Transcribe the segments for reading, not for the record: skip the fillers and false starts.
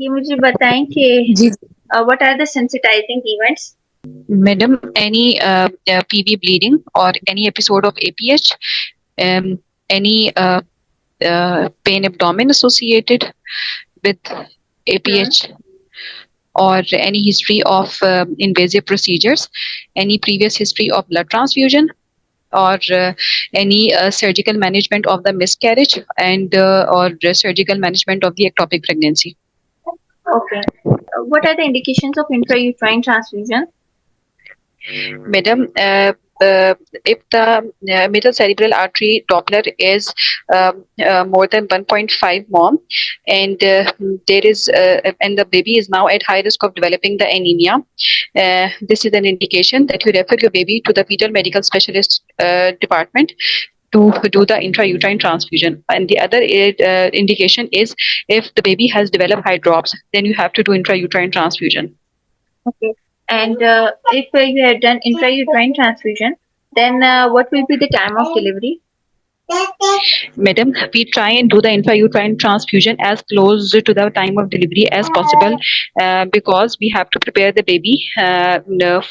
ये मुझे बताएं कि जी what are the sensitizing events? madam, any PV bleeding or any episode of APH, any pain abdomen associated with Hmm. APH, or any history of invasive procedures, any previous history of blood transfusion, or any surgical management of the miscarriage, and or surgical management of the ectopic pregnancy. Okay. What are the indications of intrauterine transfusion? Madam, if the middle cerebral artery Doppler is more than 1.5 mom, and there is and the baby is now at high risk of developing the anemia, this is an indication that you refer your baby to the fetal medical specialist department to do the intrauterine transfusion. And the other indication is if the baby has developed hydrops, then you have to do intrauterine transfusion. Okay. And if you have done intrauterine transfusion, then what will be the time of delivery? Madam, we try and do the intrauterine transfusion as close to the time of delivery as possible, because we have to prepare the baby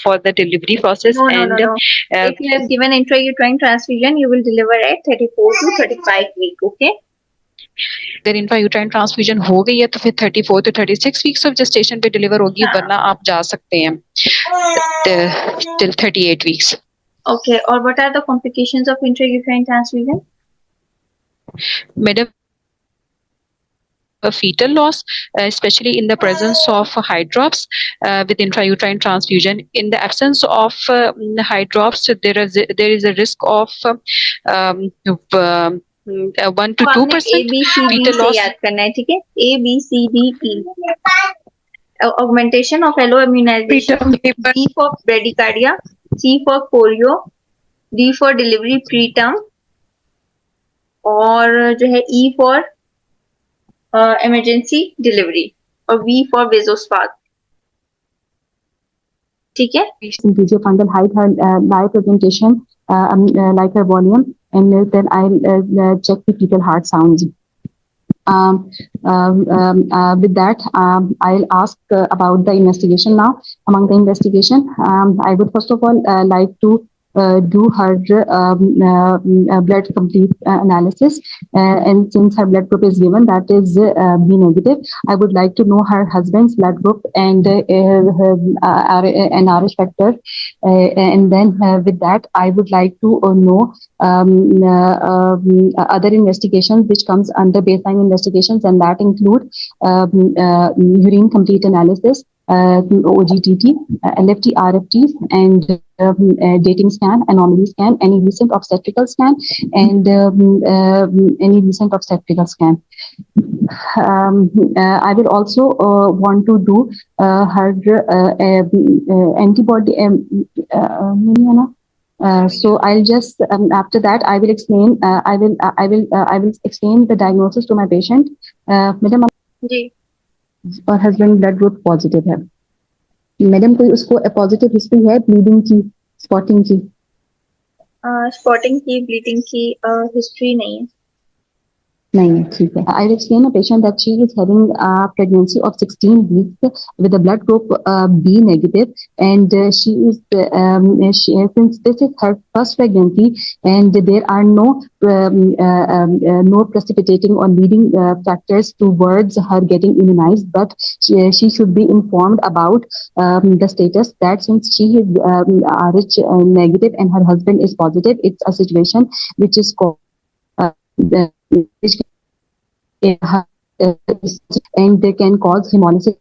for the delivery process. No, no, no, And no. If you have given intrauterine transfusion, you will deliver at 34 to 35 week. Okay. अगर intrauterine transfusion हो गई है तो फिर 34 to 36 weeks of gestation पे deliver होगी, हाँ. वरना आप जा सकते हैं till 38 weeks. Okay. Or what are the complications of intrauterine transfusion? Madam, a fetal loss, especially in the presence of hydrops with intrauterine transfusion. In the absence of hydrops, there is a risk of 1 to तो आपने A 2% B C D fetal से loss. याद करना है, ठीक है? A B C D E. Augmentation of alloimmunization. B for bradycardia, C for polio, D for delivery preterm, और जो है E for emergency delivery, और V for vasospasm. ठीक है? Increase your fundal height, her live presentation, like her volume, and then I'll check the fetal heart sounds. With that, I'll ask about the investigation now. Among the investigation, I would first of all like to do her blood complete analysis. And since her blood group is given, that is B negative, I would like to know her husband's blood group and NRH factor. And then with that, I would like to know other investigations which comes under baseline investigations, and that include urine complete analysis, OGTT, LFT, RFT, and dating scan, anomaly scan, any recent obstetrical scan, and any recent obstetrical scan. I will also want to do her antibody. So I'll just after that I will explain. I will explain the diagnosis to my patient. Madam, जी. और husband blood group positive है. Madam, कोई उसको positive history है bleeding की, spotting की? Spotting की, bleeding की history नहीं है. नहीं है, ठीक है. I will explain a patient that she is having a pregnancy of 16 weeks with a blood group B negative, and since this is her first pregnancy and there are no precipitating or leading factors towards her getting immunized, but she should be informed about the status that since she is Rh negative and her husband is positive, it's a situation which is called which and they can cause hemolysis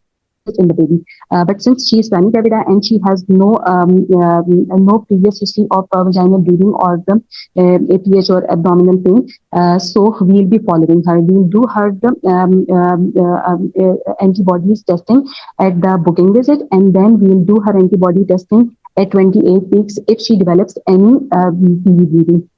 in the baby. But since she is planning gravida and she has no previous history of vaginal bleeding or the APH or abdominal pain, so we'll be following her. We'll do her the antibodies testing at the booking visit, and then we'll do her antibody testing at 28 weeks if she develops any PV bleeding.